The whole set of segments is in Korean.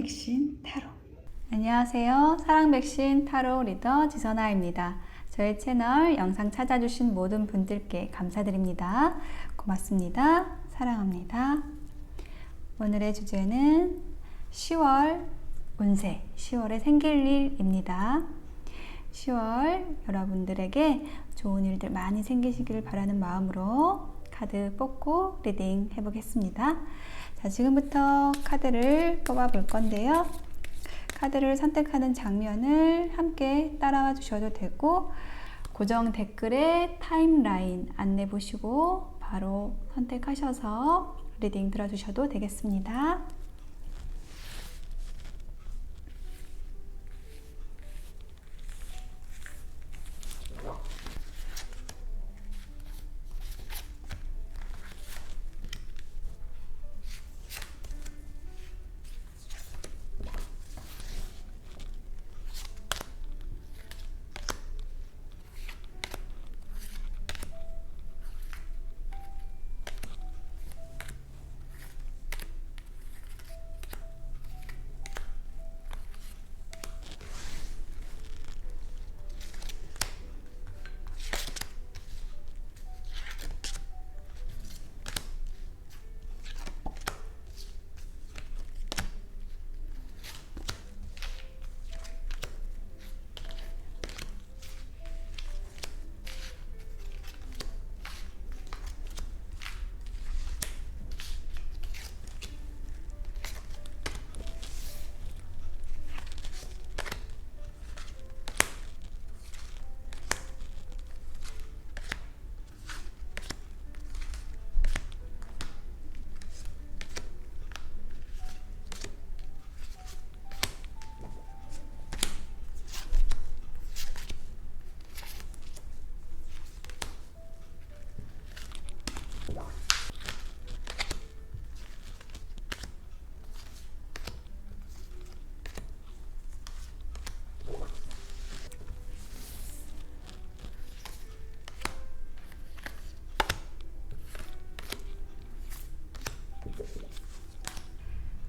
백신 타로. 안녕하세요. 사랑 백신 타로 리더 지선아입니다. 저의 채널 영상 찾아주신 모든 분들께 감사드립니다. 고맙습니다. 사랑합니다. 오늘의 주제는 10월 운세, 10월에 생길 일입니다. 10월 여러분들에게 좋은 일들 많이 생기시길 바라는 마음으로 카드 뽑고 리딩 해보겠습니다. 자, 지금부터 카드를 뽑아 볼 건데요. 카드를 선택하는 장면을 함께 따라와 주셔도 되고, 고정 댓글에 타임라인 안내 보시고 바로 선택하셔서 리딩 들어주셔도 되겠습니다.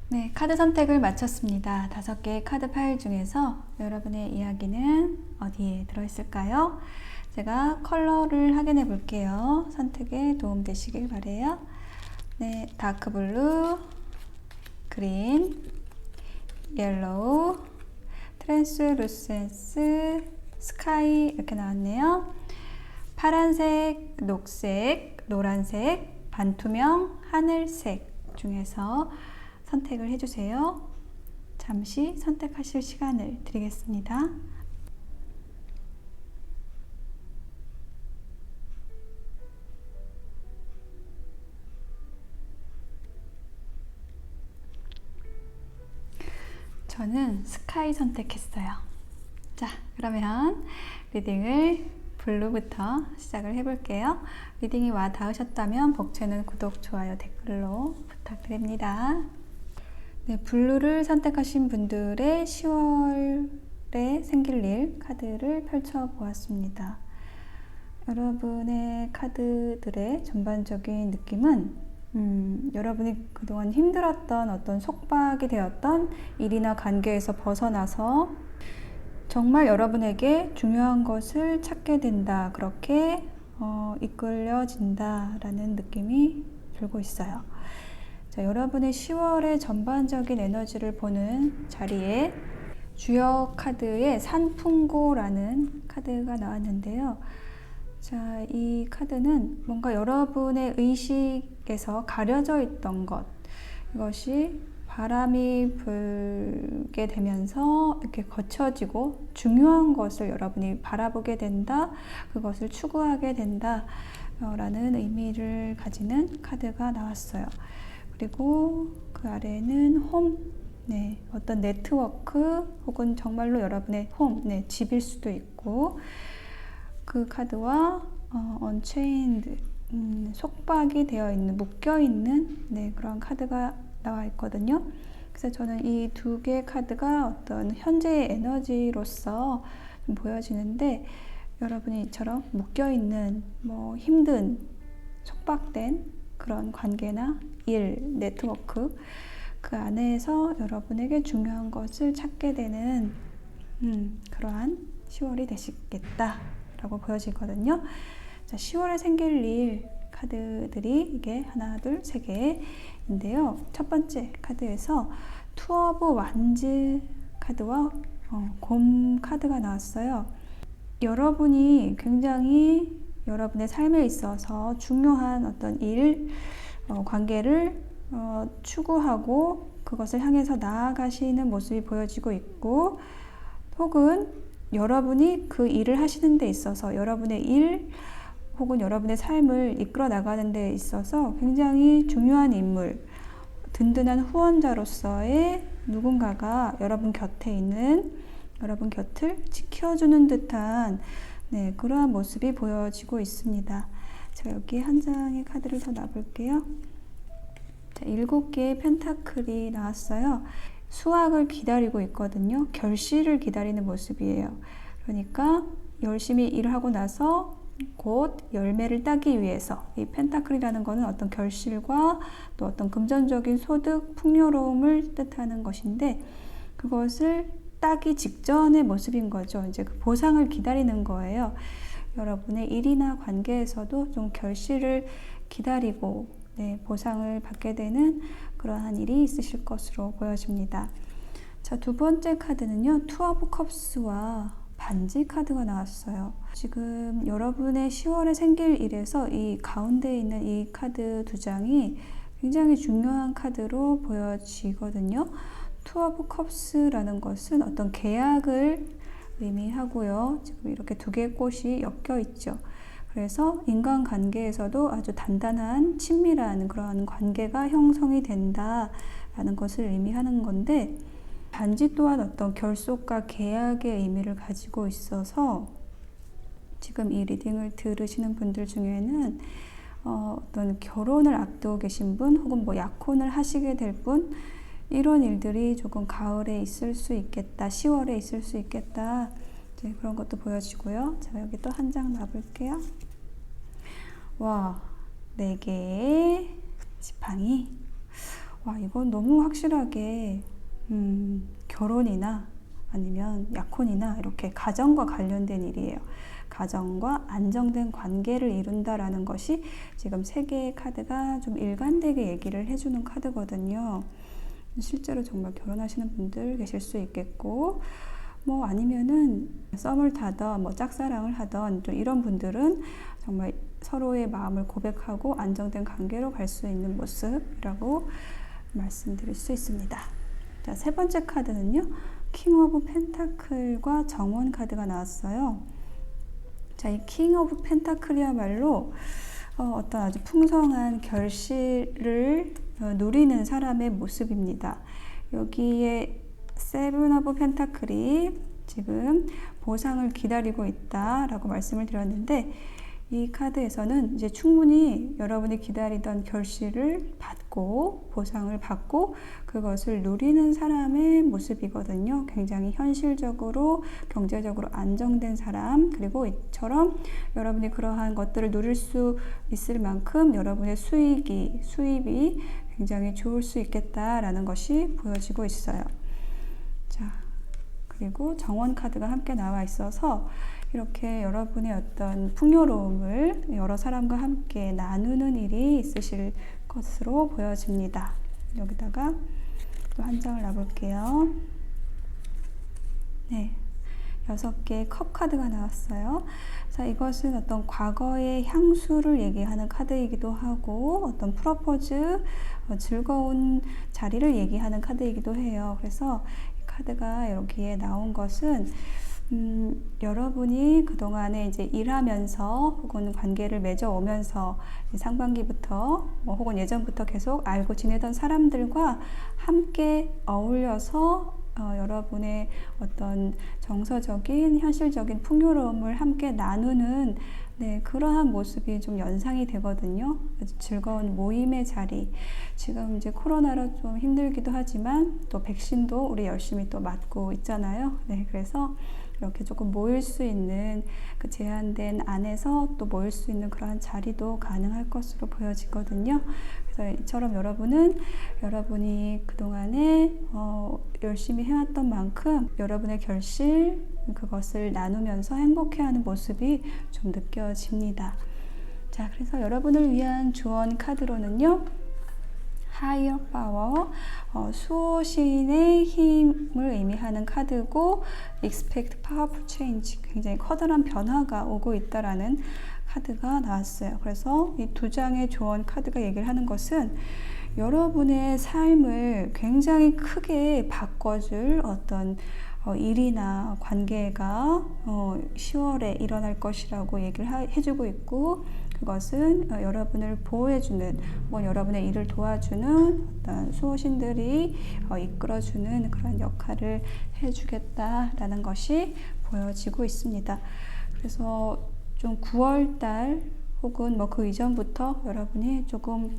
네, 카드 선택을 마쳤습니다. 5개의 카드 파일 중에서 여러분의 이야기는 어디에 들어있을까요? 제가 컬러를 확인해 볼게요. 선택에 도움되시길 바래요. 네, 다크 블루, 그린, 옐로우, 트랜스루센스, 스카이 이렇게 나왔네요. 파란색, 녹색, 노란색, 반투명, 하늘색 중에서 선택을 해주세요. 잠시 선택하실 시간을 드리겠습니다. 저는 스카이 선택했어요. 자, 그러면 리딩을 블루부터 시작을 해볼게요. 리딩이 와 닿으셨다면 복채는 구독, 좋아요, 댓글로 부탁드립니다. 네, 블루를 선택하신 분들의 10월에 생길 일 카드를 펼쳐 보았습니다. 여러분의 카드들의 전반적인 느낌은 여러분이 그동안 힘들었던 어떤 속박이 되었던 일이나 관계에서 벗어나서 정말 여러분에게 중요한 것을 찾게 된다, 그렇게 이끌려진다 라는 느낌이 들고 있어요. 자, 여러분의 10월의 전반적인 에너지를 보는 자리에 주역 카드의 산풍고라는 카드가 나왔는데요. 자, 이 카드는 뭔가 여러분의 의식에서 가려져 있던 것, 이것이 바람이 불게 되면서 이렇게 거쳐지고 중요한 것을 여러분이 바라보게 된다, 그것을 추구하게 된다 라는 의미를 가지는 카드가 나왔어요. 그리고 그 아래에는 홈, 네, 어떤 네트워크 혹은 정말로 여러분의 홈, 네, 집일 수도 있고, 그 카드와 언체인드, 속박이 되어 있는, 묶여 있는, 네, 그런 카드가 나와 있거든요. 그래서 저는 이 2개의 카드가 어떤 현재의 에너지로서 좀 보여지는데, 여러분이 이처럼 묶여 있는, 힘든, 속박된 그런 관계나 일, 네트워크, 그 안에서 여러분에게 중요한 것을 찾게 되는 그러한 10월이 되시겠다라고 보여지거든요. 자, 10월에 생길 일 카드들이 이게 하나, 둘, 세 개인데요. 첫 번째 카드에서 투 오브 완즈 카드와 곰 카드가 나왔어요. 여러분이 굉장히 여러분의 삶에 있어서 중요한 어떤 일, 관계를 추구하고 그것을 향해서 나아가시는 모습이 보여지고 있고, 혹은 여러분이 그 일을 하시는 데 있어서 여러분의 일 혹은 여러분의 삶을 이끌어 나가는 데 있어서 굉장히 중요한 인물, 든든한 후원자로서의 누군가가 여러분 곁에 있는, 여러분 곁을 지켜주는 듯한 그러한 모습이 보여지고 있습니다. 제가 여기 한 장의 카드를 더 놔볼게요. 자, 7개의 펜타클이 나왔어요. 수확을 기다리고 있거든요. 결실을 기다리는 모습이에요. 그러니까 열심히 일을 하고 나서 곧 열매를 따기 위해서, 이 펜타클이라는 것은 어떤 결실과 또 어떤 금전적인 소득, 풍요로움을 뜻하는 것인데, 그것을 따기 직전의 모습인 거죠. 이제 그 보상을 기다리는 거예요. 여러분의 일이나 관계에서도 좀 결실을 기다리고 보상을 받게 되는 그러한 일이 있으실 것으로 보여집니다. 자, 두 번째 카드는요, 투 오브 컵스와 반지 카드가 나왔어요. 지금 여러분의 10월에 생길 일에서 이 가운데 있는 이 카드 두 장이 굉장히 중요한 카드로 보여지거든요. 투 오브 컵스라는 것은 어떤 계약을 의미하고요. 지금 이렇게 두 개의 꽃이 엮여 있죠. 그래서 인간관계에서도 아주 단단한 친밀한 그런 관계가 형성이 된다라는 것을 의미하는 건데, 반지 또한 어떤 결속과 계약의 의미를 가지고 있어서 지금 이 리딩을 들으시는 분들 중에는 어떤 결혼을 앞두고 계신 분, 혹은 뭐 약혼을 하시게 될 분, 이런 일들이 조금 가을에 있을 수 있겠다, 10월에 있을 수 있겠다, 이제 그런 것도 보여지고요. 제가 여기 또 한 장 놔볼게요. 와, 4개의 지팡이. 와, 이건 너무 확실하게 결혼이나 아니면 약혼이나 이렇게 가정과 관련된 일이에요. 가정과 안정된 관계를 이룬다라는 것이 지금 3개의 카드가 좀 일관되게 얘기를 해주는 카드거든요. 실제로 정말 결혼하시는 분들 계실 수 있겠고, 뭐 아니면은 썸을 타던 뭐 짝사랑을 하던 좀 이런 분들은 정말 서로의 마음을 고백하고 안정된 관계로 갈 수 있는 모습이라고 말씀드릴 수 있습니다. 자, 세 번째 카드는요, 킹 오브 펜타클과 정원 카드가 나왔어요. 자, 이 킹 오브 펜타클이야말로 어떤 아주 풍성한 결실을 누리는 사람의 모습입니다. 여기에 세븐 오브 펜타클이 지금 보상을 기다리고 있다라고 말씀을 드렸는데, 이 카드에서는 이제 충분히 여러분이 기다리던 결실을 받고 보상을 받고 그것을 누리는 사람의 모습이거든요. 굉장히 현실적으로 경제적으로 안정된 사람, 그리고 이처럼 여러분이 그러한 것들을 누릴 수 있을 만큼 여러분의 수입이 굉장히 좋을 수 있겠다라는 것이 보여지고 있어요. 자, 그리고 정원 카드가 함께 나와 있어서 이렇게 여러분의 어떤 풍요로움을 여러 사람과 함께 나누는 일이 있으실 것으로 보여집니다. 여기다가 또 한 장을 놔볼게요. 네, 6개의 컵 카드가 나왔어요. 자, 이것은 어떤 과거의 향수를 얘기하는 카드이기도 하고, 어떤 프로포즈, 즐거운 자리를 얘기하는 카드이기도 해요. 그래서 이 카드가 여기에 나온 것은 여러분이 그동안에 이제 일하면서 혹은 관계를 맺어오면서 상반기부터 혹은 예전부터 계속 알고 지내던 사람들과 함께 어울려서 여러분의 어떤 정서적인 현실적인 풍요로움을 함께 나누는 그러한 모습이 좀 연상이 되거든요. 아주 즐거운 모임의 자리. 지금 이제 코로나로 좀 힘들기도 하지만 또 백신도 우리 열심히 또 맞고 있잖아요. 그래서 이렇게 조금 모일 수 있는 그 제한된 안에서 또 모일 수 있는 그러한 자리도 가능할 것으로 보여지거든요. 그래서 이처럼 여러분이 그동안에 열심히 해왔던 만큼 여러분의 결실, 그것을 나누면서 행복해하는 모습이 좀 느껴집니다. 자, 그래서 여러분을 위한 조언 카드로는요, Higher Power, 수호신의 힘을 의미하는 카드고, Expect Powerful Change, 굉장히 커다란 변화가 오고 있다라는 카드가 나왔어요. 그래서 이 두 장의 조언 카드가 얘기를 하는 것은 여러분의 삶을 굉장히 크게 바꿔줄 어떤 일이나 관계가 10월에 일어날 것이라고 얘기를 해주고 있고, 그것은 여러분을 보호해주는, 여러분의 일을 도와주는 어떤 수호신들이 이끌어주는 그런 역할을 해주겠다라는 것이 보여지고 있습니다. 그래서 좀 9월달 혹은 그 이전부터 여러분이 조금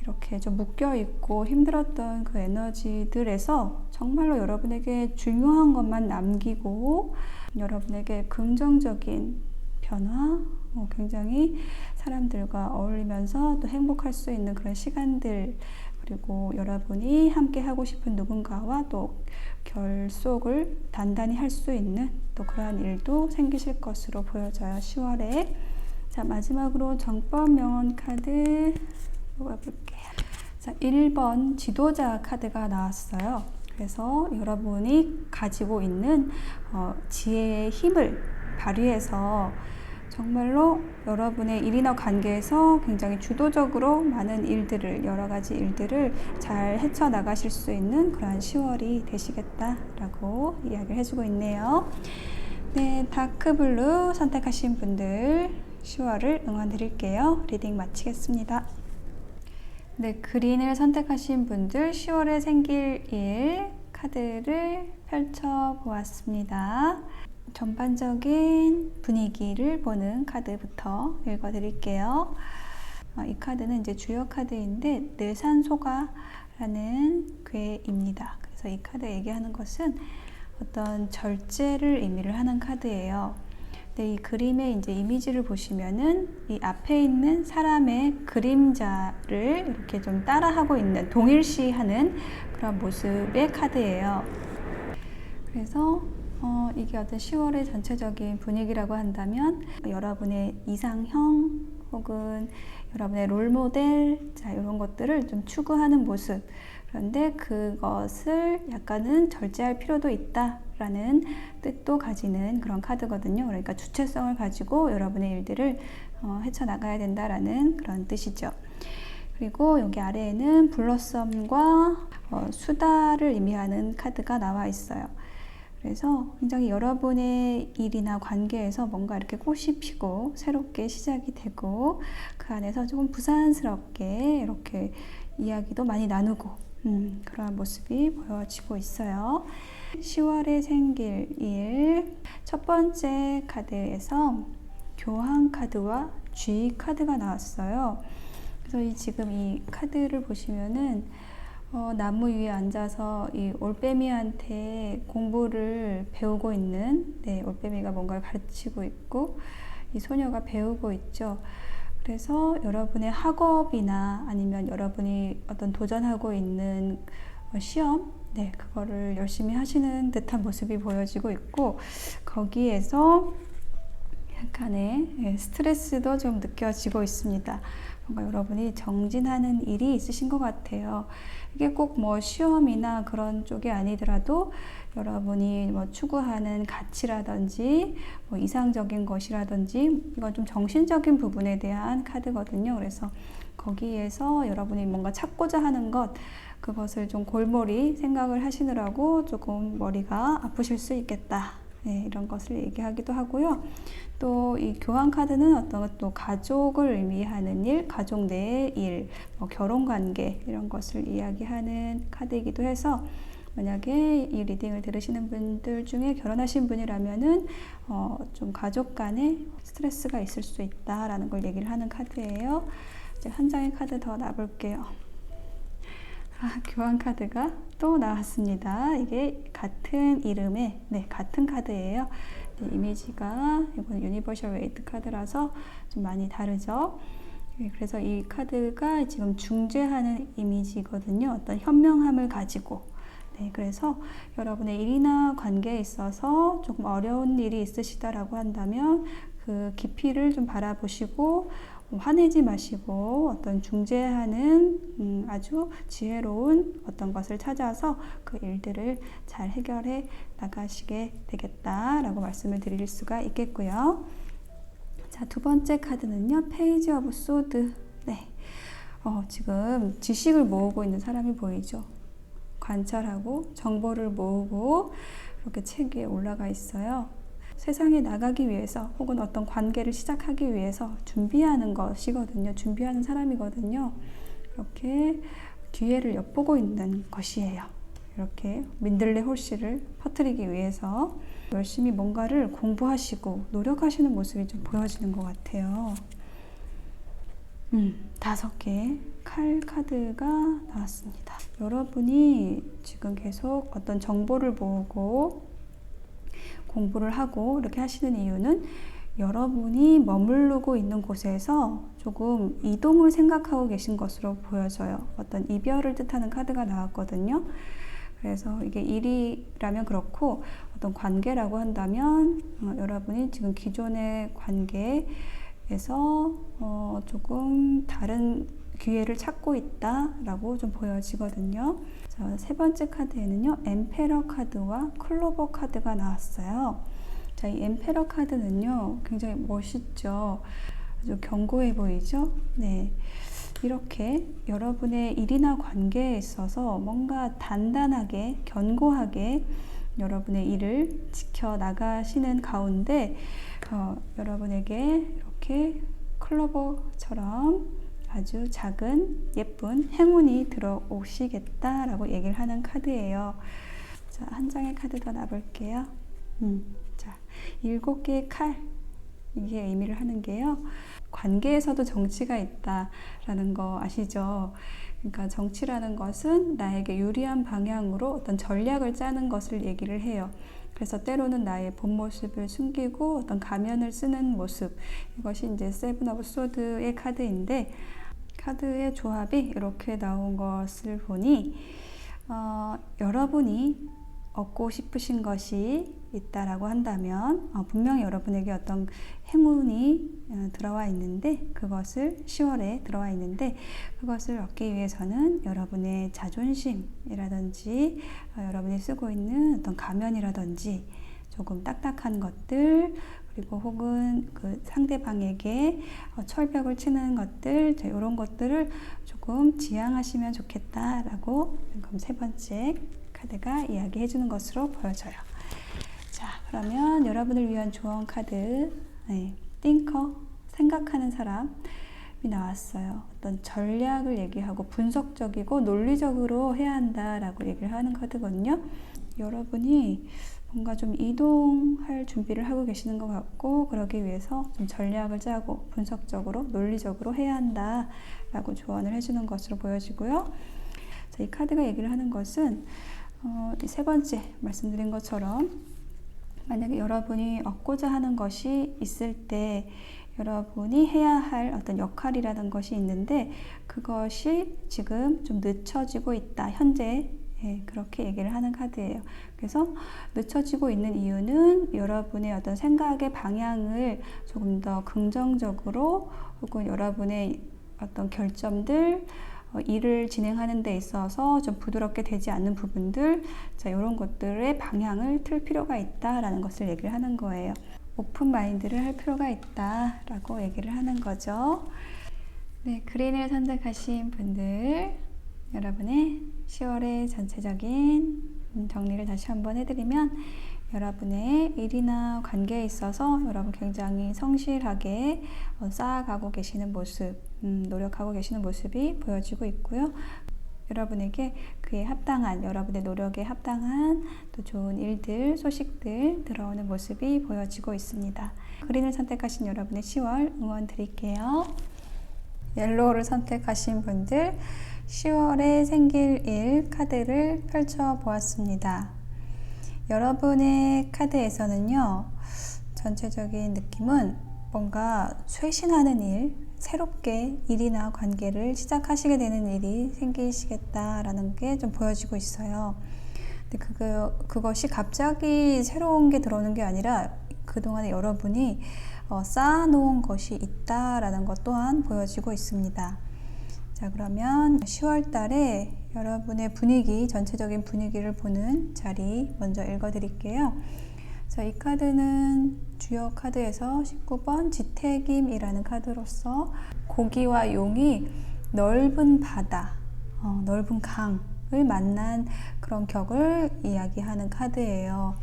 이렇게 좀 묶여있고 힘들었던 그 에너지들에서 정말로 여러분에게 중요한 것만 남기고 여러분에게 긍정적인 변화, 굉장히 사람들과 어울리면서 또 행복할 수 있는 그런 시간들, 그리고 여러분이 함께 하고 싶은 누군가와 또 결속을 단단히 할 수 있는 또 그러한 일도 생기실 것으로 보여져요. 10월에. 자, 마지막으로 정법 명언 카드 뽑아볼게요. 자, 1번 지도자 카드가 나왔어요. 그래서 여러분이 가지고 있는 지혜의 힘을 발휘해서 정말로 여러분의 일이나 관계에서 굉장히 주도적으로 많은 일들을, 여러 가지 일들을 잘 헤쳐나가실 수 있는 그러한 10월이 되시겠다라고 이야기를 해주고 있네요. 네, 다크블루 선택하신 분들 10월을 응원드릴게요. 리딩 마치겠습니다. 네, 그린을 선택하신 분들 10월에 생길 일 카드를 펼쳐보았습니다. 전반적인 분위기를 보는 카드부터 읽어드릴게요. 이 카드는 이제 주요 카드인데 뇌산소가라는 괴입니다. 그래서 이 카드 얘기하는 것은 어떤 절제를 의미를 하는 카드예요. 근데 이 그림의 이제 이미지를 보시면은 이 앞에 있는 사람의 그림자를 이렇게 좀 따라하고 있는, 동일시하는 그런 모습의 카드예요. 그래서 이게 어떤 10월의 전체적인 분위기라고 한다면 여러분의 이상형 혹은 여러분의 롤모델, 자, 이런 것들을 좀 추구하는 모습, 그런데 그것을 약간은 절제할 필요도 있다라는 뜻도 가지는 그런 카드거든요. 그러니까 주체성을 가지고 여러분의 일들을 헤쳐나가야 된다라는 그런 뜻이죠. 그리고 여기 아래에는 블러썸과 수다를 의미하는 카드가 나와 있어요. 그래서 굉장히 여러분의 일이나 관계에서 뭔가 이렇게 꽃이 피고 새롭게 시작이 되고 그 안에서 조금 부산스럽게 이렇게 이야기도 많이 나누고 그러한 모습이 보여지고 있어요. 10월에 생길 일, 첫 번째 카드에서 교황 카드와 G 카드가 나왔어요. 그래서 지금 이 카드를 보시면은 나무 위에 앉아서 이 올빼미한테 공부를 배우고 있는, 올빼미가 뭔가를 가르치고 있고 이 소녀가 배우고 있죠. 그래서 여러분의 학업이나 아니면 여러분이 어떤 도전하고 있는 시험, 그거를 열심히 하시는 듯한 모습이 보여지고 있고, 거기에서 약간의 스트레스도 좀 느껴지고 있습니다. 뭔가 여러분이 정진하는 일이 있으신 것 같아요. 이게 꼭 시험이나 그런 쪽이 아니더라도 여러분이 추구하는 가치라든지 이상적인 것이라든지 이건 좀 정신적인 부분에 대한 카드거든요. 그래서 거기에서 여러분이 뭔가 찾고자 하는 것, 그것을 좀 골몰이 생각을 하시느라고 조금 머리가 아프실 수 있겠다. 이런 것을 얘기하기도 하고요. 또 이 교환 카드는 어떤 또 가족을 의미하는 일, 가족 내의 일, 결혼 관계 이런 것을 이야기하는 카드이기도 해서 만약에 이 리딩을 들으시는 분들 중에 결혼하신 분이라면은 좀 가족 간에 스트레스가 있을 수 있다라는 걸 얘기를 하는 카드예요. 이제 한 장의 카드 더 놔볼게요. 교환 카드가 또 나왔습니다. 이게 같은 이름의 같은 카드예요. 이미지가 이건 유니버셜 웨이트 카드라서 좀 많이 다르죠. 그래서 이 카드가 지금 중재하는 이미지거든요. 어떤 현명함을 가지고. 네, 그래서 여러분의 일이나 관계에 있어서 조금 어려운 일이 있으시다라고 한다면 그 깊이를 좀 바라보시고 화내지 마시고 어떤 중재하는 아주 지혜로운 어떤 것을 찾아서 그 일들을 잘 해결해 나가시게 되겠다라고 말씀을 드릴 수가 있겠고요. 자, 두 번째 카드는요, 페이지 오브 소드. 네, 지금 지식을 모으고 있는 사람이 보이죠. 관찰하고 정보를 모으고 이렇게 책 위에 올라가 있어요. 세상에 나가기 위해서 혹은 어떤 관계를 시작하기 위해서 준비하는 것이거든요. 준비하는 사람이거든요. 이렇게 기회를 엿보고 있는 것이에요. 이렇게 민들레 홀씨를 퍼뜨리기 위해서 열심히 뭔가를 공부하시고 노력하시는 모습이 좀 보여지는 것 같아요. 5개 칼 카드가 나왔습니다. 여러분이 지금 계속 어떤 정보를 모으고 공부를 하고 이렇게 하시는 이유는 여러분이 머무르고 있는 곳에서 조금 이동을 생각하고 계신 것으로 보여져요. 어떤 이별을 뜻하는 카드가 나왔거든요. 그래서 이게 일이라면 그렇고 어떤 관계라고 한다면 여러분이 지금 기존의 관계에서 조금 다른 기회를 찾고 있다라고 좀 보여지거든요. 자, 세 번째 카드에는요, 엠페러 카드와 클로버 카드가 나왔어요. 자, 이 엠페러 카드는요, 굉장히 멋있죠. 아주 견고해 보이죠? 네. 이렇게 여러분의 일이나 관계에 있어서 뭔가 단단하게, 견고하게 여러분의 일을 지켜나가시는 가운데 여러분에게 이렇게 클로버처럼 아주 작은 예쁜 행운이 들어오시겠다라고 얘기를 하는 카드예요. 자, 한 장의 카드 더 놔볼게요. 자, 7개의 칼. 이게 의미를 하는 게요. 관계에서도 정치가 있다라는 거 아시죠? 그러니까 정치라는 것은 나에게 유리한 방향으로 어떤 전략을 짜는 것을 얘기를 해요. 그래서 때로는 나의 본 모습을 숨기고 어떤 가면을 쓰는 모습. 이것이 이제 세븐 오브 소드의 카드인데 카드의 조합이 이렇게 나온 것을 보니 여러분이 얻고 싶으신 것이 있다라고 한다면 분명히 여러분에게 어떤 행운이 들어와 있는데 그것을 10월에 들어와 있는데 그것을 얻기 위해서는 여러분의 자존심이라든지 여러분이 쓰고 있는 어떤 가면이라든지 조금 딱딱한 것들 그리고 혹은 그 상대방에게 철벽을 치는 것들 이런 것들을 조금 지양하시면 좋겠다라고 그럼 세 번째 카드가 이야기해 주는 것으로 보여져요. 자, 그러면 여러분을 위한 조언 카드 띵커, 생각하는 사람이 나왔어요. 어떤 전략을 얘기하고 분석적이고 논리적으로 해야 한다라고 얘기를 하는 카드거든요. 여러분이 뭔가 좀 이동할 준비를 하고 계시는 것 같고 그러기 위해서 좀 전략을 짜고 분석적으로 논리적으로 해야 한다라고 조언을 해주는 것으로 보여지고요. 자, 이 카드가 얘기를 하는 것은 세 번째 말씀드린 것처럼 만약에 여러분이 얻고자 하는 것이 있을 때 여러분이 해야 할 어떤 역할이라는 것이 있는데 그것이 지금 좀 늦춰지고 있다. 현재 그렇게 얘기를 하는 카드예요. 그래서 늦춰지고 있는 이유는 여러분의 어떤 생각의 방향을 조금 더 긍정적으로 혹은 여러분의 어떤 결점들 일을 진행하는 데 있어서 좀 부드럽게 되지 않는 부분들 자, 이런 것들의 방향을 틀 필요가 있다라는 것을 얘기를 하는 거예요. 오픈 마인드를 할 필요가 있다라고 얘기를 하는 거죠. 네, 그린을 선택하신 분들 여러분의 10월의 전체적인 정리를 다시 한번 해드리면 여러분의 일이나 관계에 있어서 여러분 굉장히 성실하게 쌓아가고 계시는 모습, 노력하고 계시는 모습이 보여지고 있고요. 여러분에게 그에 합당한, 여러분의 노력에 합당한 또 좋은 일들, 소식들 들어오는 모습이 보여지고 있습니다. 그린을 선택하신 여러분의 10월 응원 드릴게요. 옐로우를 선택하신 분들 10월에 생길 일 카드를 펼쳐 보았습니다. 여러분의 카드에서는요, 전체적인 느낌은 뭔가 쇄신하는 일, 새롭게 일이나 관계를 시작하시게 되는 일이 생기시겠다라는 게 좀 보여지고 있어요. 근데 그것이 갑자기 새로운 게 들어오는 게 아니라 그동안에 여러분이 쌓아놓은 것이 있다라는 것 또한 보여지고 있습니다. 자, 그러면 10월 달에 여러분의 분위기, 전체적인 분위기를 보는 자리 먼저 읽어드릴게요. 자, 이 카드는 주요 카드에서 19번 지태김이라는 카드로서 고기와 용이 넓은 바다, 넓은 강을 만난 그런 격을 이야기하는 카드예요.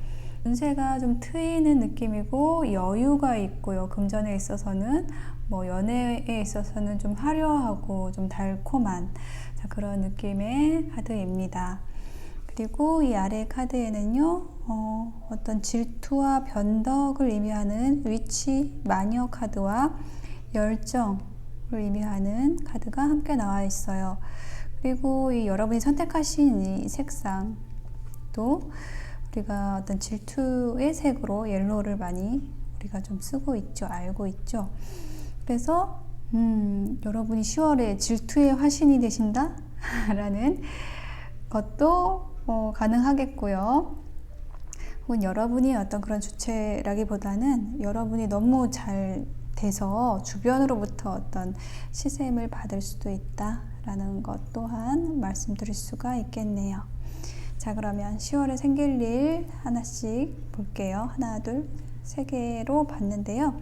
운세가 좀 트이는 느낌이고 여유가 있고요. 금전에 있어서는 연애에 있어서는 좀 화려하고 좀 달콤한 그런 느낌의 카드입니다. 그리고 이 아래 카드에는요, 어떤 질투와 변덕을 의미하는 위치 마녀 카드와 열정을 의미하는 카드가 함께 나와 있어요. 그리고 이 여러분이 선택하신 이 색상도 우리가 어떤 질투의 색으로 옐로우를 많이 우리가 좀 쓰고 있죠. 알고 있죠. 그래서 여러분이 10월에 질투의 화신이 되신다? 라는 것도 가능하겠고요. 혹은 여러분이 어떤 그런 주체라기보다는 여러분이 너무 잘 돼서 주변으로부터 어떤 시샘을 받을 수도 있다라는 것 또한 말씀드릴 수가 있겠네요. 자, 그러면 10월에 생길 일 하나씩 볼게요. 하나, 둘, 세 개로 봤는데요.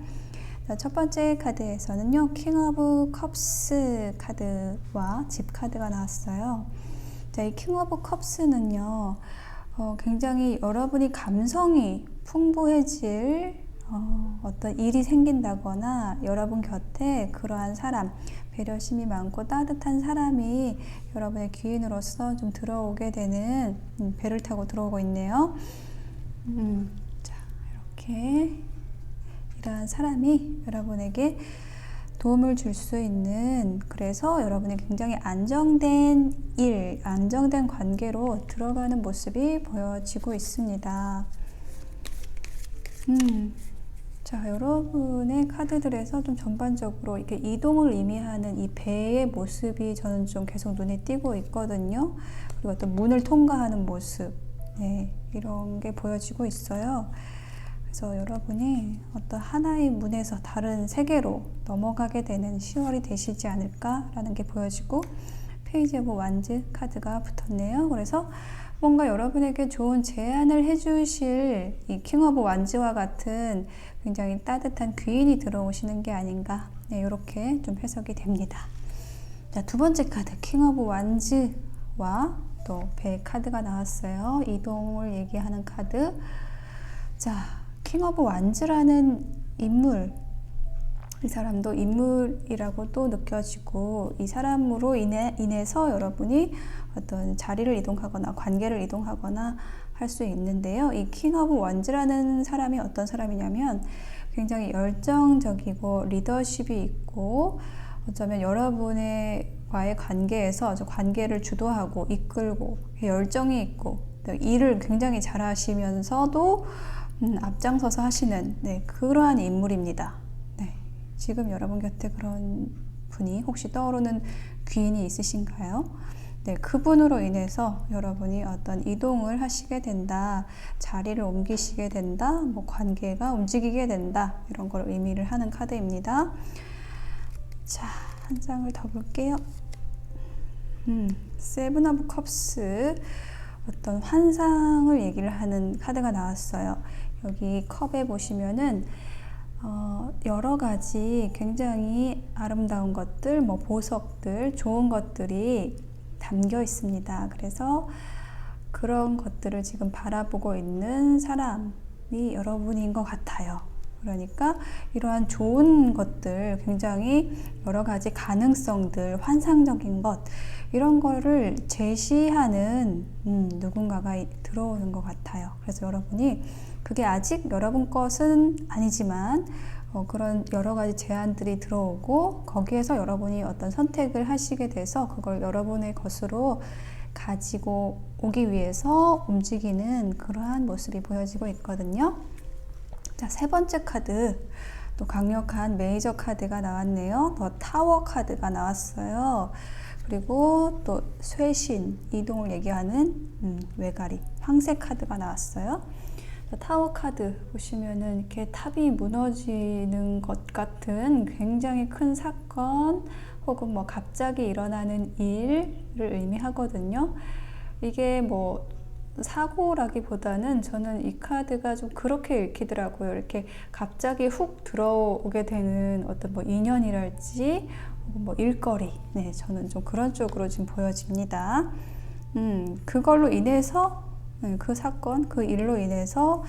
첫 번째 카드에서는요, 킹 오브 컵스 카드와 집 카드가 나왔어요. 자, 이 킹 오브 컵스는요, 굉장히 여러분이 감성이 풍부해질 어떤 일이 생긴다거나 여러분 곁에 그러한 사람, 배려심이 많고 따뜻한 사람이 여러분의 귀인으로서 좀 들어오게 되는 배를 타고 들어오고 있네요. 자, 이렇게 이러한 사람이 여러분에게 도움을 줄 수 있는, 그래서 여러분이 굉장히 안정된 일, 안정된 관계로 들어가는 모습이 보여지고 있습니다. 자, 여러분의 카드들에서 좀 전반적으로 이렇게 이동을 의미하는 이 배의 모습이 저는 좀 계속 눈에 띄고 있거든요. 그리고 어떤 문을 통과하는 모습, 네, 이런 게 보여지고 있어요. 그래서 여러분이 어떤 하나의 문에서 다른 세계로 넘어가게 되는 10월이 되시지 않을까라는 게 보여지고, 페이지 오브 완즈 카드가 붙었네요. 그래서 뭔가 여러분에게 좋은 제안을 해주실 이 킹 오브 완즈와 같은 굉장히 따뜻한 귀인이 들어오시는 게 아닌가, 네, 이렇게 좀 해석이 됩니다. 자, 두 번째 카드 킹 오브 완즈와 또 배 카드가 나왔어요. 이동을 얘기하는 카드. 자, 킹 오브 완즈라는 인물, 이 사람도 인물이라고 또 느껴지고, 이 사람으로 인해서 여러분이 어떤 자리를 이동하거나 관계를 이동하거나 할 수 있는데요. 이 킹 오브 완즈라는 사람이 어떤 사람이냐면 굉장히 열정적이고 리더십이 있고, 어쩌면 여러분과의 관계에서 관계를 주도하고 이끌고 열정이 있고, 일을 굉장히 잘하시면서도 앞장서서 하시는, 네, 그러한 인물입니다. 네, 지금 여러분 곁에 그런 분이 혹시 떠오르는 귀인이 있으신가요? 네, 그분으로 인해서 여러분이 어떤 이동을 하시게 된다, 자리를 옮기시게 된다, 관계가 움직이게 된다, 이런 걸 의미를 하는 카드입니다. 자, 한 장을 더 볼게요. 세븐 오브 컵스, 어떤 환상을 얘기를 하는 카드가 나왔어요. 여기 컵에 보시면은 여러 가지 굉장히 아름다운 것들, 보석들, 좋은 것들이 담겨 있습니다. 그래서 그런 것들을 지금 바라보고 있는 사람이 여러분인 것 같아요. 그러니까 이러한 좋은 것들, 굉장히 여러 가지 가능성들, 환상적인 것, 이런 거를 제시하는 누군가가 들어오는 것 같아요. 그래서 여러분이 그게 아직 여러분 것은 아니지만 그런 여러 가지 제안들이 들어오고, 거기에서 여러분이 어떤 선택을 하시게 돼서 그걸 여러분의 것으로 가지고 오기 위해서 움직이는 그러한 모습이 보여지고 있거든요. 자, 세 번째 카드, 또 강력한 메이저 카드가 나왔네요. 더 타워 카드가 나왔어요. 그리고 또 쇄신, 이동을 얘기하는 외가리, 황새 카드가 나왔어요. 타워 카드 보시면은 이렇게 탑이 무너지는 것 같은 굉장히 큰 사건 혹은 뭐 갑자기 일어나는 일을 의미하거든요. 이게 뭐 사고라기보다는 저는 이 카드가 좀 그렇게 읽히더라고요. 이렇게 갑자기 훅 들어오게 되는 어떤 뭐 인연이랄지 혹은 뭐 일거리, 네, 저는 좀 그런 쪽으로 지금 보여집니다. 그걸로 인해서 그 사건, 그 일로 인해서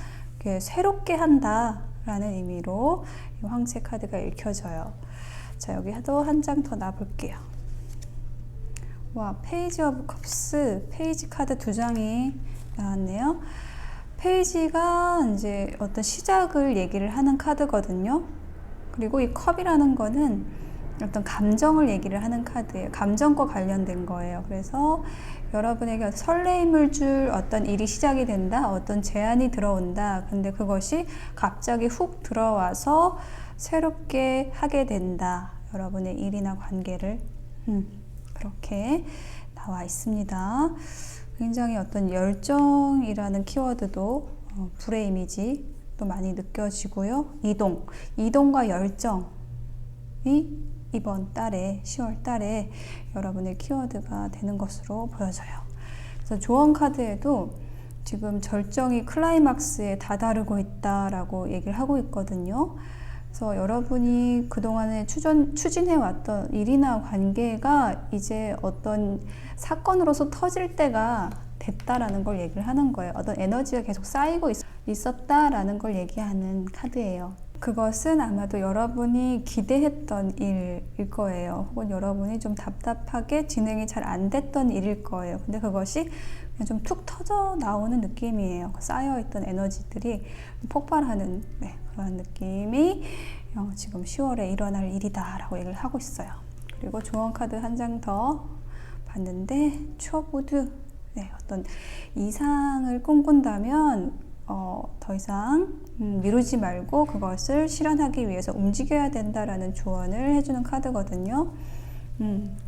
새롭게 한다라는 의미로 이 황새 카드가 읽혀져요. 자, 여기도 한 장 더 놔볼게요. 와, 페이지 오브 컵스, 페이지 카드 2장이 나왔네요. 페이지가 이제 어떤 시작을 얘기를 하는 카드거든요. 그리고 이 컵이라는 거는 어떤 감정을 얘기를 하는 카드예요. 감정과 관련된 거예요. 그래서 여러분에게 설레임을 줄 어떤 일이 시작이 된다, 어떤 제안이 들어온다. 근데 그것이 갑자기 훅 들어와서 새롭게 하게 된다. 여러분의 일이나 관계를 그렇게 나와 있습니다. 굉장히 어떤 열정이라는 키워드도 불의 이미지도 많이 느껴지고요. 이동과 열정이 이번 달에 10월 달에 여러분의 키워드가 되는 것으로 보여져요. 그래서 조언 카드에도 지금 절정이 클라이막스에 다다르고 있다라고 얘기를 하고 있거든요. 그래서 여러분이 그동안에 추진해왔던 일이나 관계가 이제 어떤 사건으로서 터질 때가 됐다라는 걸 얘기를 하는 거예요. 어떤 에너지가 계속 쌓이고 있었다라는 걸 얘기하는 카드예요. 그것은 아마도 여러분이 기대했던 일일 거예요. 혹은 여러분이 좀 답답하게 진행이 잘 안 됐던 일일 거예요. 근데 그것이 그냥 좀 툭 터져 나오는 느낌이에요. 쌓여있던 에너지들이 폭발하는 그런 느낌이 지금 10월에 일어날 일이다 라고 얘기를 하고 있어요. 그리고 조언 카드 한 장 더 봤는데 초보드, 어떤 이상을 꿈꾼다면 더 이상 미루지 말고 그것을 실현하기 위해서 움직여야 된다라는 조언을 해주는 카드거든요.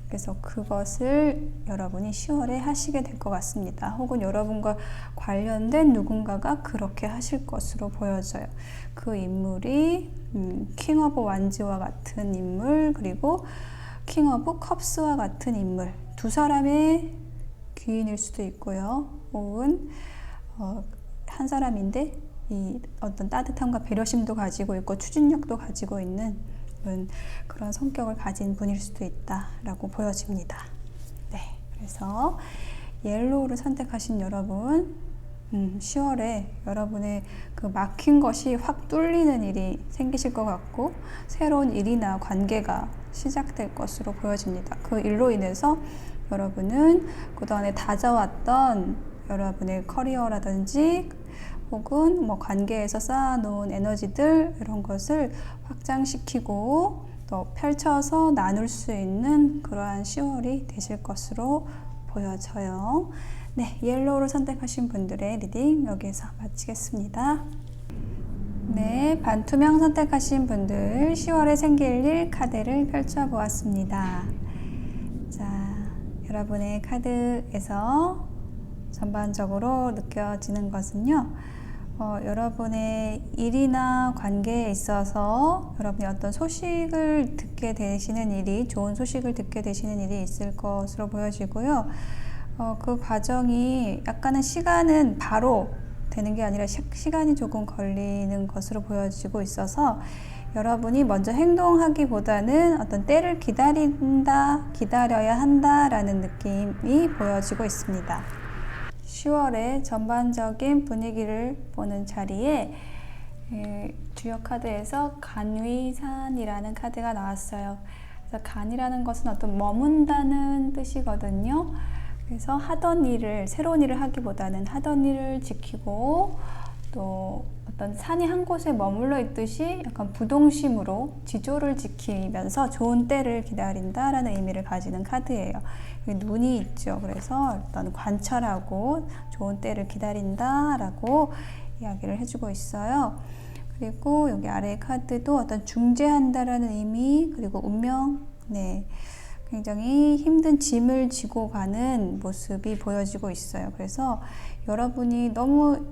그래서 그것을 여러분이 10월에 하시게 될 것 같습니다. 혹은 여러분과 관련된 누군가가 그렇게 하실 것으로 보여져요. 그 인물이 킹 오브 완즈와 같은 인물, 그리고 킹 오브 컵스와 같은 인물, 두 사람의 귀인일 수도 있고요. 혹은 한 사람인데 이 어떤 따뜻함과 배려심도 가지고 있고 추진력도 가지고 있는 그런 성격을 가진 분일 수도 있다라고 보여집니다. 네, 그래서 옐로우를 선택하신 여러분, 10월에 여러분의 그 막힌 것이 확 뚫리는 일이 생기실 것 같고 새로운 일이나 관계가 시작될 것으로 보여집니다. 그 일로 인해서 여러분은 그동안에 다져왔던 여러분의 커리어라든지 혹은 뭐 관계에서 쌓아놓은 에너지들, 이런 것을 확장시키고 또 펼쳐서 나눌 수 있는 그러한 10월이 되실 것으로 보여져요. 네, 옐로우를 선택하신 분들의 리딩 여기에서 마치겠습니다. 네, 반투명 선택하신 분들 10월에 생길 일 카드를 펼쳐보았습니다. 자, 여러분의 카드에서 전반적으로 느껴지는 것은요, 여러분의 일이나 관계에 있어서 여러분이 어떤 소식을 듣게 되시는 일이, 좋은 소식을 듣게 되시는 일이 있을 것으로 보여지고요. 그 과정이 약간은 시간은 바로 되는 게 아니라 시간이 조금 걸리는 것으로 보여지고 있어서 여러분이 먼저 행동하기보다는 어떤 때를 기다려야 한다라는 느낌이 보여지고 있습니다. 10월의 전반적인 분위기를 보는 자리에 주요 카드에서 간위산이라는 카드가 나왔어요. 그래서 간이라는 것은 어떤 머문다는 뜻이거든요. 그래서 하던 일을, 새로운 일을 하기보다는 하던 일을 지키고 또 어떤 산이 한 곳에 머물러 있듯이 약간 부동심으로 지조를 지키면서 좋은 때를 기다린다라는 의미를 가지는 카드예요. 여기 눈이 있죠. 그래서 어떤 관찰하고 좋은 때를 기다린다라고 이야기를 해주고 있어요. 그리고 여기 아래 카드도 어떤 중재한다라는 의미, 그리고 운명, 네, 굉장히 힘든 짐을 지고 가는 모습이 보여지고 있어요. 그래서 여러분이 너무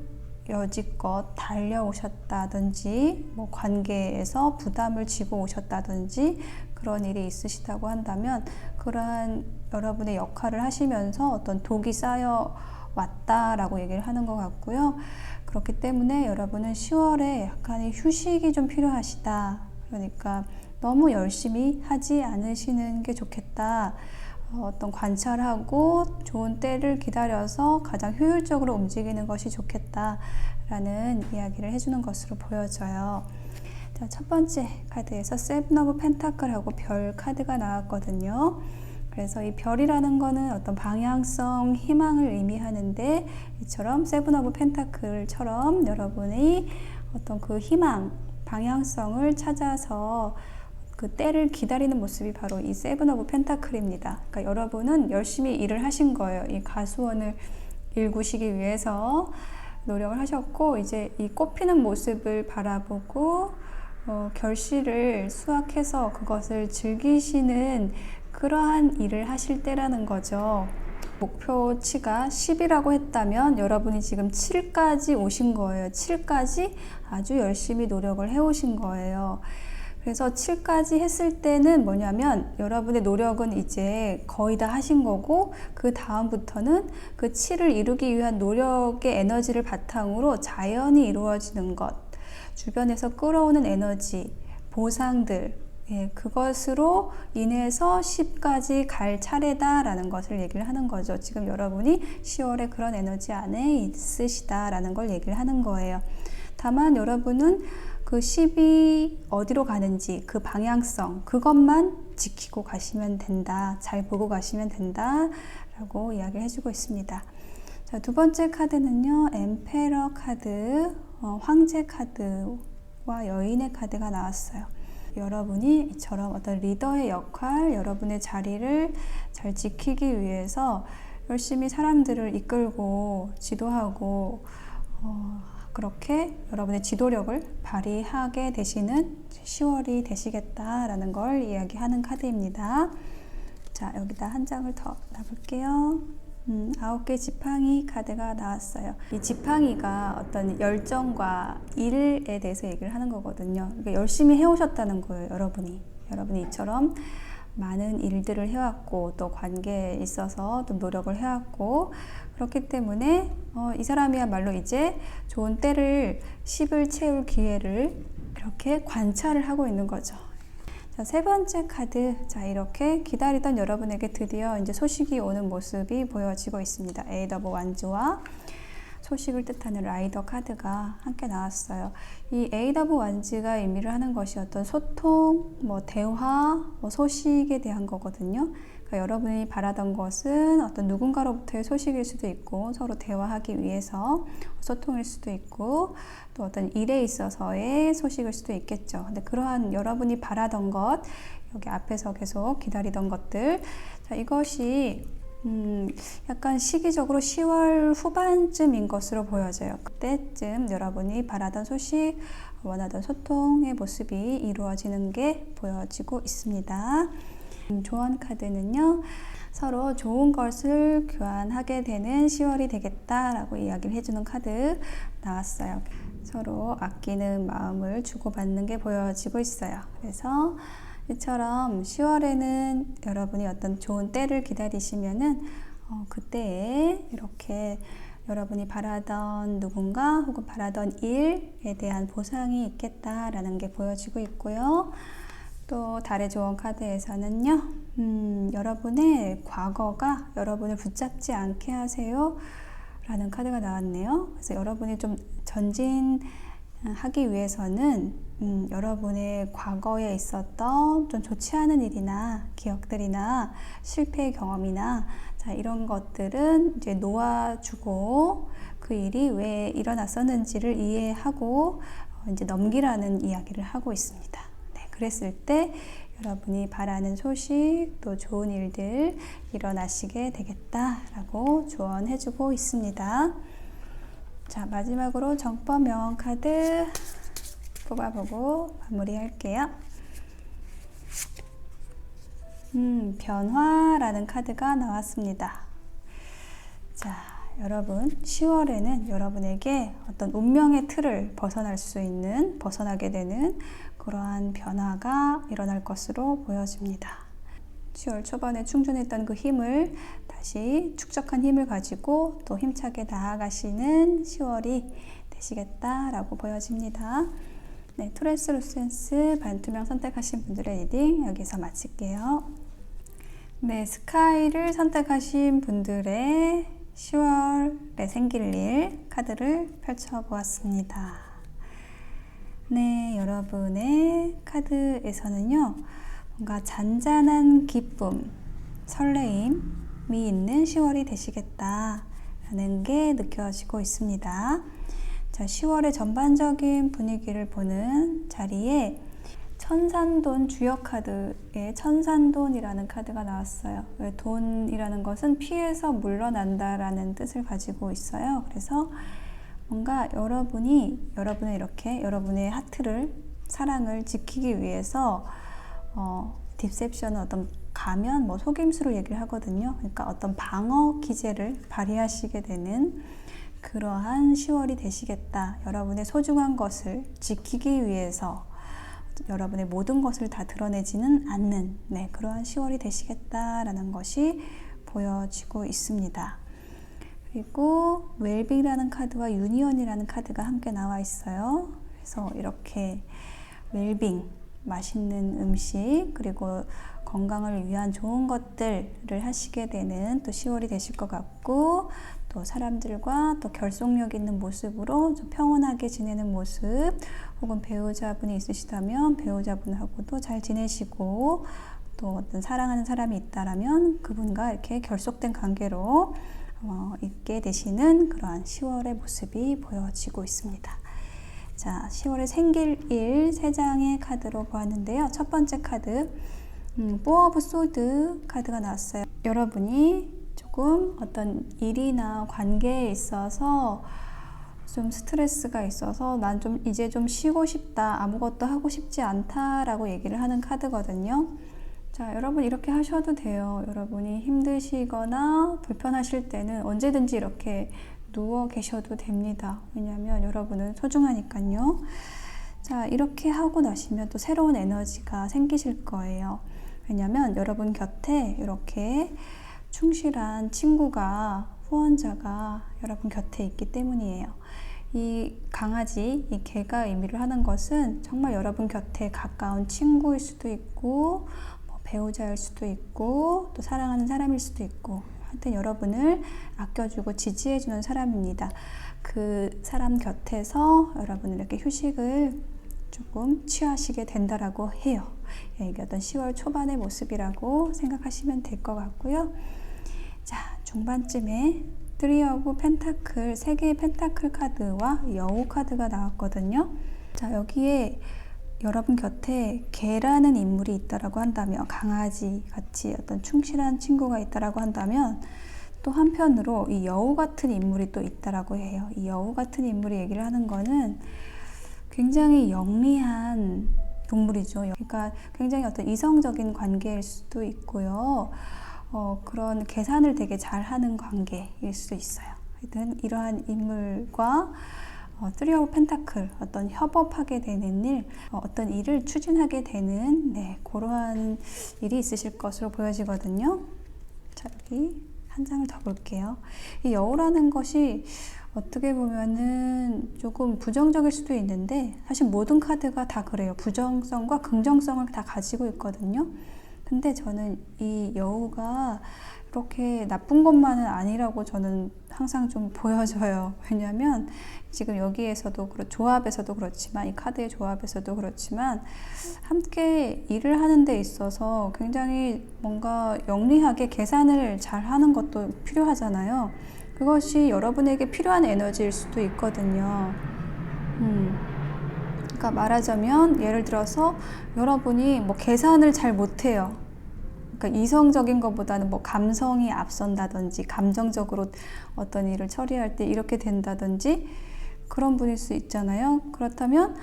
여지껏 달려오셨다든지 뭐 관계에서 부담을 지고 오셨다든지 그런 일이 있으시다고 한다면 그러한 여러분의 역할을 하시면서 어떤 독이 쌓여 왔다라고 얘기를 하는 것 같고요. 그렇기 때문에 여러분은 10월에 약간의 휴식이 좀 필요하시다. 그러니까 너무 열심히 하지 않으시는 게 좋겠다. 어떤 관찰하고 좋은 때를 기다려서 가장 효율적으로 움직이는 것이 좋겠다라는 이야기를 해주는 것으로 보여져요. 자, 첫 번째 카드에서 세븐 오브 펜타클하고 별 카드가 나왔거든요. 그래서 이 별이라는 거는 어떤 방향성, 희망을 의미하는데 이처럼 세븐 오브 펜타클처럼 여러분이 어떤 그 희망, 방향성을 찾아서 그 때를 기다리는 모습이 바로 이 세븐 오브 펜타클입니다. 그러니까 여러분은 열심히 일을 하신 거예요. 이 가수원을 일구시기 위해서 노력을 하셨고 이제 이 꽃피는 모습을 바라보고 결실을 수확해서 그것을 즐기시는 그러한 일을 하실 때라는 거죠. 목표치가 10이라고 했다면 여러분이 지금 7까지 오신 거예요. 7까지 아주 열심히 노력을 해오신 거예요. 그래서 7까지 했을 때는 뭐냐면 여러분의 노력은 이제 거의 다 하신 거고 그 다음부터는 그 7을 이루기 위한 노력의 에너지를 바탕으로 자연이 이루어지는 것, 주변에서 끌어오는 에너지, 보상들, 그것으로 인해서 10까지 갈 차례다라는 것을 얘기를 하는 거죠. 지금 여러분이 10월에 그런 에너지 안에 있으시다라는 걸 얘기를 하는 거예요. 다만 여러분은 그 10이 어디로 가는지 그 방향성 그것만 지키고 가시면 된다. 잘 보고 가시면 된다 라고 이야기를 해주고 있습니다. 자, 두 번째 카드는요. 엠페러 카드, 황제 카드와 여인의 카드가 나왔어요. 여러분이 이처럼 어떤 리더의 역할, 여러분의 자리를 잘 지키기 위해서 열심히 사람들을 이끌고 지도하고 그렇게 여러분의 지도력을 발휘하게 되시는 10월이 되시겠다라는 걸 이야기하는 카드입니다. 자, 여기다 한 장을 더 놔볼게요. 9개 지팡이 카드가 나왔어요. 이 지팡이가 어떤 열정과 일에 대해서 얘기를 하는 거거든요. 그러니까 열심히 해오셨다는 거예요, 여러분이. 여러분이 이처럼 많은 일들을 해왔고 또 관계에 있어서 또 노력을 해왔고 그렇기 때문에 이 사람이야말로 이제 좋은 때를 10을 채울 기회를 이렇게 관찰을 하고 있는 거죠. 자, 세 번째 카드. 자, 이렇게 기다리던 여러분에게 드디어 이제 소식이 오는 모습이 보여지고 있습니다. 에이드 오브 완즈와 소식을 뜻하는 라이더 카드가 함께 나왔어요. 이 에이드 오브 완즈가 의미를 하는 것이 어떤 소통, 뭐 대화, 뭐 소식에 대한 거거든요. 그러니까 여러분이 바라던 것은 어떤 누군가로부터의 소식일 수도 있고 서로 대화하기 위해서 소통일 수도 있고 또 어떤 일에 있어서의 소식일 수도 있겠죠. 근데 그러한 여러분이 바라던 것, 여기 앞에서 계속 기다리던 것들, 자, 이것이 약간 시기적으로 10월 후반쯤인 것으로 보여져요. 그때쯤 여러분이 바라던 소식, 원하던 소통의 모습이 이루어지는 게 보여지고 있습니다. 조언 카드는요, 서로 좋은 것을 교환하게 되는 10월이 되겠다라고 이야기를 해주는 카드 나왔어요. 서로 아끼는 마음을 주고받는 게 보여지고 있어요. 그래서 이처럼 10월에는 여러분이 어떤 좋은 때를 기다리시면은 그때에 이렇게 여러분이 바라던 누군가 혹은 바라던 일에 대한 보상이 있겠다라는 게 보여지고 있고요. 또 달의 조언 카드에서는요, 여러분의 과거가 여러분을 붙잡지 않게 하세요 라는 카드가 나왔네요. 그래서 여러분이 좀 전진하기 위해서는 여러분의 과거에 있었던 좀 좋지 않은 일이나 기억들이나 실패의 경험이나 자, 이런 것들은 이제 놓아주고 그 일이 왜 일어났었는지를 이해하고 이제 넘기라는 이야기를 하고 있습니다. 네, 그랬을 때 여러분이 바라는 소식 또 좋은 일들 일어나시게 되겠다라고 조언해주고 있습니다. 자, 마지막으로 정법명 카드 뽑아보고 마무리할게요. 변화라는 카드가 나왔습니다. 자, 여러분 10월에는 여러분에게 어떤 운명의 틀을 벗어나게 되는 그러한 변화가 일어날 것으로 보여집니다. 10월 초반에 충전했던 그 힘을 다시 축적한 힘을 가지고 또 힘차게 나아가시는 10월이 되시겠다라고 보여집니다. 네, 토레스 루센스 반투명 선택하신 분들의 리딩 여기서 마칠게요. 네, 스카이를 선택하신 분들의 10월에 생길 일 카드를 펼쳐보았습니다. 네, 여러분의 카드에서는요, 뭔가 잔잔한 기쁨, 설레임이 있는 10월이 되시겠다라는 게 느껴지고 있습니다. 자, 10월의 전반적인 분위기를 보는 자리에 천산돈 주역 카드에 천산돈이라는 카드가 나왔어요. 왜 돈이라는 것은 피해서 물러난다라는 뜻을 가지고 있어요. 그래서 뭔가 여러분의 이렇게 여러분의 하트를, 사랑을 지키기 위해서 딥셉션은 어떤 가면, 속임수로 얘기를 하거든요. 그러니까 어떤 방어 기제를 발휘하시게 되는 그러한 10월이 되시겠다. 여러분의 소중한 것을 지키기 위해서 여러분의 모든 것을 다 드러내지는 않는 그러한 10월이 되시겠다라는 것이 보여지고 있습니다. 그리고 웰빙이라는 카드와 유니언이라는 카드가 함께 나와 있어요. 그래서 이렇게 웰빙, 맛있는 음식, 그리고 건강을 위한 좋은 것들을 하시게 되는 또 10월이 되실 것 같고, 또 사람들과 또 결속력 있는 모습으로 좀 평온하게 지내는 모습, 혹은 배우자분이 있으시다면 배우자분하고도 잘 지내시고, 또 어떤 사랑하는 사람이 있다라면 그분과 이렇게 결속된 관계로 있게 되시는 그러한 10월의 모습이 보여지고 있습니다. 자, 10월에 생길 일 3장의 카드로 보았는데요. 첫 번째 카드, 4 오브 소드 카드가 나왔어요. 여러분이 조금 어떤 일이나 관계에 있어서 좀 스트레스가 있어서 난 좀 이제 좀 쉬고 싶다, 아무것도 하고 싶지 않다라고 얘기를 하는 카드거든요. 자, 여러분 이렇게 하셔도 돼요. 여러분이 힘드시거나 불편하실 때는 언제든지 이렇게 누워 계셔도 됩니다. 왜냐하면 여러분은 소중하니까요. 자, 이렇게 하고 나시면 또 새로운 에너지가 생기실 거예요. 왜냐하면 여러분 곁에 이렇게 충실한 친구가, 후원자가 여러분 곁에 있기 때문이에요. 이 강아지, 이 개가 의미를 하는 것은 정말 여러분 곁에 가까운 친구일 수도 있고, 배우자일 수도 있고, 또 사랑하는 사람일 수도 있고, 하여튼 여러분을 아껴주고 지지해주는 사람입니다. 그 사람 곁에서 여러분은 이렇게 휴식을 조금 취하시게 된다라고 해요. 이게 어떤 10월 초반의 모습이라고 생각하시면 될 것 같고요. 자, 중반쯤에 3 오브 펜타클, 3개의 펜타클 카드와 여우 카드가 나왔거든요. 자, 여기에 여러분 곁에 개라는 인물이 있다라고 한다면, 강아지 같이 어떤 충실한 친구가 있다라고 한다면, 또 한편으로 이 여우 같은 인물이 또 있다라고 해요. 이 여우 같은 인물이 얘기를 하는 거는 굉장히 영리한 동물이죠. 그러니까 굉장히 어떤 이성적인 관계일 수도 있고요. 그런 계산을 되게 잘하는 관계일 수도 있어요. 하여튼 이러한 인물과 3 오브 펜타클, 어떤 협업하게 되는 일, 어떤 일을 추진하게 되는 그러한 일이 있으실 것으로 보여지거든요. 자, 여기 한 장을 더 볼게요. 이 여우라는 것이 어떻게 보면은 조금 부정적일 수도 있는데, 사실 모든 카드가 다 그래요. 부정성과 긍정성을 다 가지고 있거든요. 근데 저는 이 여우가 그렇게 나쁜 것만은 아니라고 저는 항상 좀 보여져요. 왜냐하면 지금 여기에서도 조합에서도 그렇지만, 이 카드의 조합에서도 그렇지만, 함께 일을 하는 데 있어서 굉장히 뭔가 영리하게 계산을 잘 하는 것도 필요하잖아요. 그것이 여러분에게 필요한 에너지일 수도 있거든요. 그러니까 말하자면 예를 들어서 여러분이 뭐 계산을 잘 못해요. 그러니까 이성적인 것보다는 뭐 감성이 앞선다든지, 감정적으로 어떤 일을 처리할 때 이렇게 된다든지 그런 분일 수 있잖아요. 그렇다면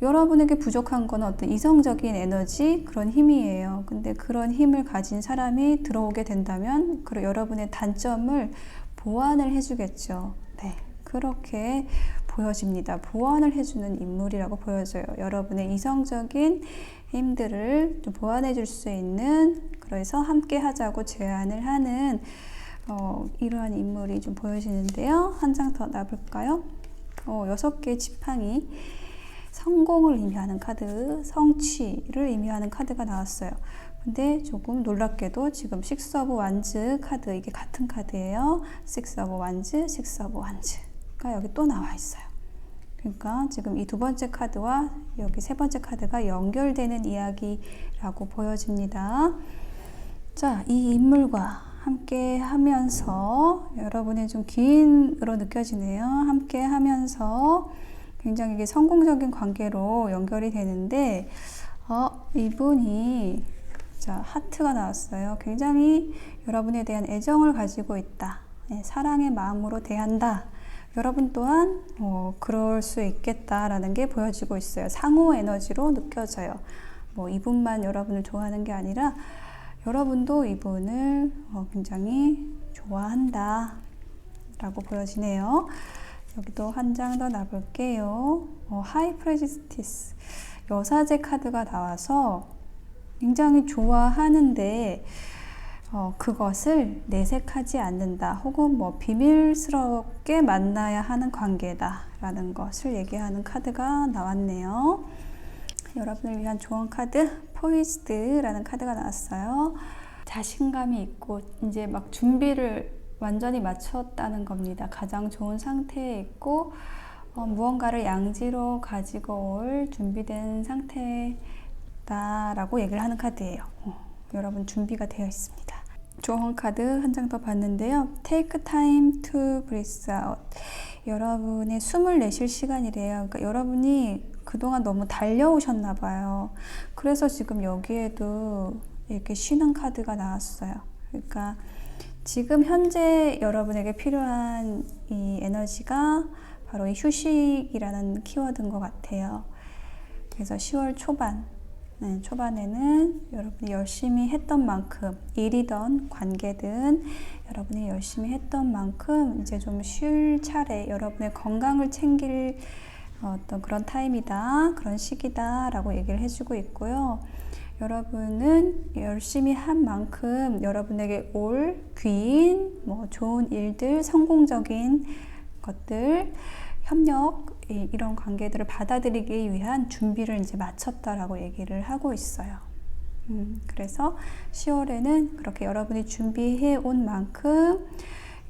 여러분에게 부족한 건 어떤 이성적인 에너지, 그런 힘이에요. 근데 그런 힘을 가진 사람이 들어오게 된다면 여러분의 단점을 보완을 해주겠죠. 네, 그렇게 보여집니다. 보완을 해주는 인물이라고 보여져요. 여러분의 이성적인 힘들을 좀 보완해 줄 수 있는, 그래서 함께 하자고 제안을 하는 이러한 인물이 좀 보여지는데요. 한 장 더 놔볼까요? 6개의 지팡이, 성공을 의미하는 카드, 성취를 의미하는 카드가 나왔어요. 근데 조금 놀랍게도 지금 식스 오브 완즈 카드, 이게 같은 카드예요. 식스 오브 완즈, 식스 오브 완즈가 여기 또 나와 있어요. 그러니까 지금 이 두 번째 카드와 여기 세 번째 카드가 연결되는 이야기라고 보여집니다. 자, 이 인물과 함께 하면서 여러분의 좀 기인으로 느껴지네요. 함께 하면서 굉장히 이게 성공적인 관계로 연결이 되는데, 이분이, 자, 하트가 나왔어요. 굉장히 여러분에 대한 애정을 가지고 있다. 네, 사랑의 마음으로 대한다. 여러분 또한 그럴 수 있겠다라는 게 보여지고 있어요. 상호 에너지로 느껴져요. 뭐 이분만 여러분을 좋아하는 게 아니라 여러분도 이분을 굉장히 좋아한다 라고 보여지네요. 여기도 한 장 더 놔볼게요. 하이 프레지스티스, 여사제 카드가 나와서 굉장히 좋아하는데 그것을 내색하지 않는다, 혹은 뭐 비밀스럽게 만나야 하는 관계다 라는 것을 얘기하는 카드가 나왔네요. 여러분을 위한 조언 카드, 포이스드라는 카드가 나왔어요. 자신감이 있고 이제 막 준비를 완전히 마쳤다는 겁니다. 가장 좋은 상태에 있고 무언가를 양지로 가지고 올 준비된 상태다라고 얘기를 하는 카드예요. 여러분 준비가 되어 있습니다. 조언 카드 한 장 더 봤는데요. Take time to breathe out. 여러분의 숨을 내쉴 시간이래요. 그러니까 여러분이 그동안 너무 달려오셨나 봐요. 그래서 지금 여기에도 이렇게 쉬는 카드가 나왔어요. 그러니까 지금 현재 여러분에게 필요한 이 에너지가 바로 이 휴식이라는 키워드인 것 같아요. 그래서 10월 초반에는 여러분이 열심히 했던 만큼, 일이든 관계든 여러분이 열심히 했던 만큼 이제 좀 쉴 차례, 여러분의 건강을 챙길 어떤 그런 타임이다, 그런 시기다 라고 얘기를 해주고 있고요. 여러분은 열심히 한 만큼 여러분에게 올 귀인, 뭐 좋은 일들, 성공적인 것들, 협력, 이런 관계들을 받아들이기 위한 준비를 이제 마쳤다라고 얘기를 하고 있어요. 그래서 10월에는 그렇게 여러분이 준비해 온 만큼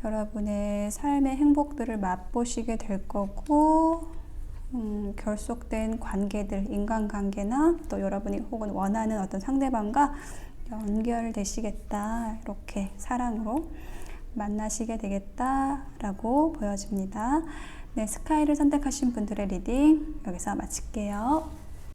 여러분의 삶의 행복들을 맛보시게 될 거고, 결속된 관계들, 인간관계나 또 여러분이 혹은 원하는 어떤 상대방과 연결되시겠다, 이렇게 사랑으로 만나시게 되겠다라고 보여집니다. 네, 스카이를 선택하신 분들의 리딩 여기서 마칠게요.